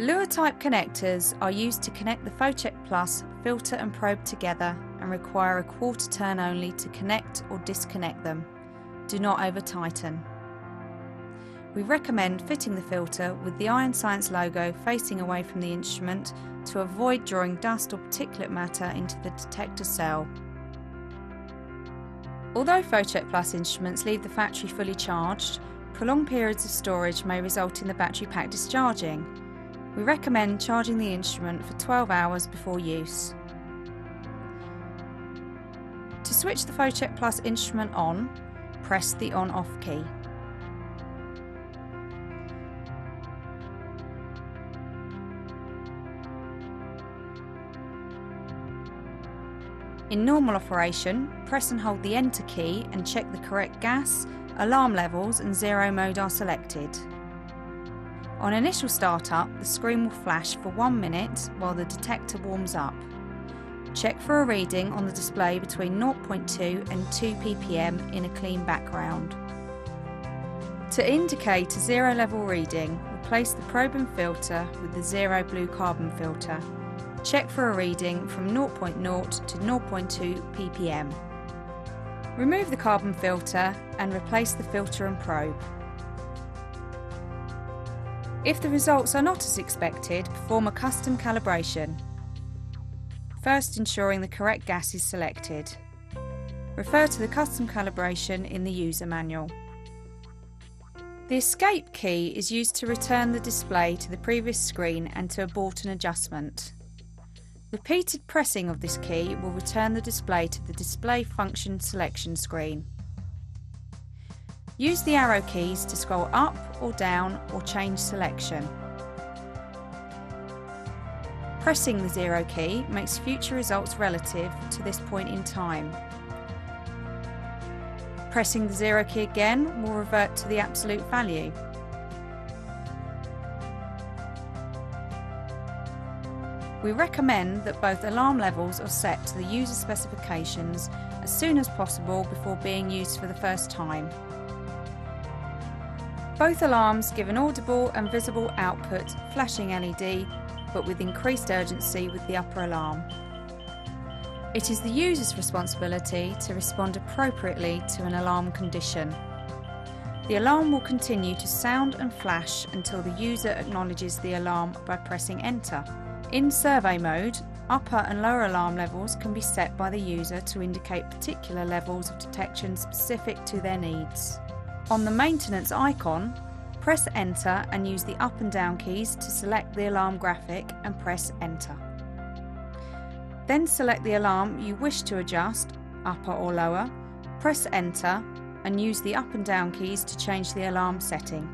Lure type connectors are used to connect the PhoCheck Plus filter and probe together and require a quarter turn only to connect or disconnect them. Do not over tighten. We recommend fitting the filter with the Iron Science logo facing away from the instrument to avoid drawing dust or particulate matter into the detector cell. Although PhoCheck Plus instruments leave the factory fully charged, prolonged periods of storage may result in the battery pack discharging. We recommend charging the instrument for 12 hours before use. To switch the PhoCheck Plus instrument on, press the on-off key. In normal operation, press and hold the Enter key and check the correct gas, alarm levels and zero mode are selected. On initial startup, the screen will flash for 1 minute while the detector warms up. Check for a reading on the display between 0.2 and 2 ppm in a clean background. To indicate a zero level reading, replace the probe and filter with the zero blue carbon filter. Check for a reading from 0.0 to 0.2 ppm. Remove the carbon filter and replace the filter and probe. If the results are not as expected, perform a custom calibration. First ensuring the correct gas is selected. Refer to the custom calibration in the user manual. The escape key is used to return the display to the previous screen and to abort an adjustment. Repeated pressing of this key will return the display to the display function selection screen. Use the arrow keys to scroll up or down or change selection. Pressing the 0 key makes future results relative to this point in time. Pressing the 0 key again will revert to the absolute value. We recommend that both alarm levels are set to the user specifications as soon as possible before being used for the first time. Both alarms give an audible and visible output flashing LED, but with increased urgency with the upper alarm. It is the user's responsibility to respond appropriately to an alarm condition. The alarm will continue to sound and flash until the user acknowledges the alarm by pressing Enter. In survey mode, upper and lower alarm levels can be set by the user to indicate particular levels of detection specific to their needs. On the maintenance icon, press Enter and use the up and down keys to select the alarm graphic and press Enter. Then select the alarm you wish to adjust, upper or lower, press Enter and use the up and down keys to change the alarm setting.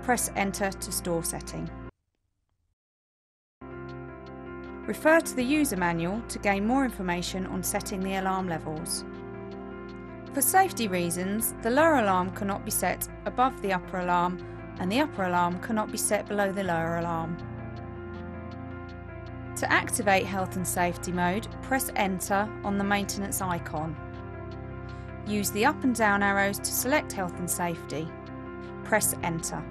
Press Enter to store setting. Refer to the user manual to gain more information on setting the alarm levels. For safety reasons, the lower alarm cannot be set above the upper alarm and the upper alarm cannot be set below the lower alarm. To activate health and safety mode, press Enter on the maintenance icon. Use the up and down arrows to select health and safety. Press Enter.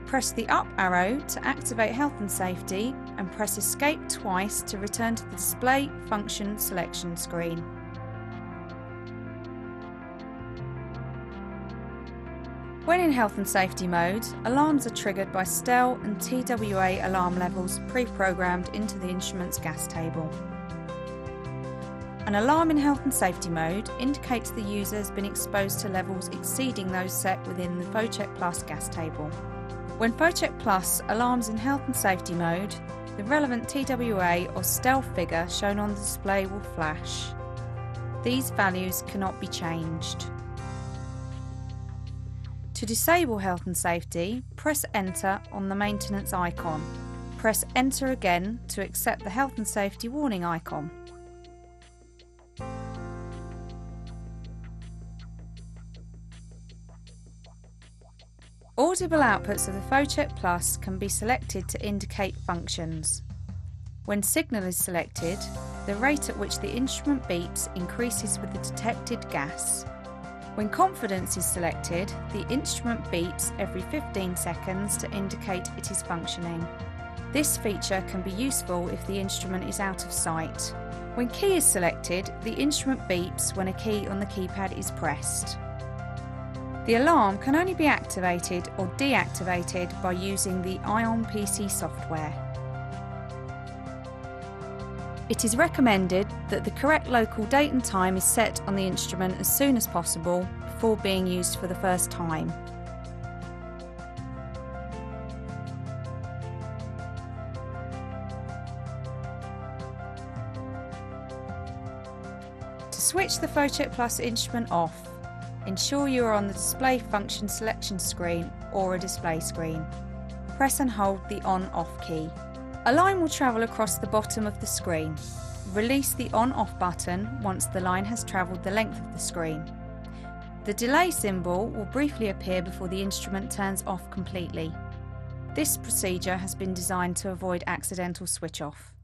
Press the up arrow to activate health and safety and press Escape twice to return to the display function selection screen. When in health and safety mode, alarms are triggered by STEL and TWA alarm levels pre-programmed into the instrument's gas table. An alarm in health and safety mode indicates the user has been exposed to levels exceeding those set within the PhoCheck Plus gas table. When PhoCheck Plus alarms in health and safety mode, the relevant TWA or STEL figure shown on the display will flash. These values cannot be changed. To disable health and safety, press Enter on the maintenance icon. Press Enter again to accept the health and safety warning icon. Audible outputs of the PhoCheck Plus can be selected to indicate functions. When signal is selected, the rate at which the instrument beeps increases with the detected gas. When confidence is selected, the instrument beeps every 15 seconds to indicate it is functioning. This feature can be useful if the instrument is out of sight. When key is selected, the instrument beeps when a key on the keypad is pressed. The alarm can only be activated or deactivated by using the ION PC software. It is recommended that the correct local date and time is set on the instrument as soon as possible before being used for the first time. To switch the PhoCheck Plus instrument off, ensure you are on the display function selection screen or a display screen. Press and hold the on/off key. A line will travel across the bottom of the screen. Release the on/off button once the line has travelled the length of the screen. The delay symbol will briefly appear before the instrument turns off completely. This procedure has been designed to avoid accidental switch off.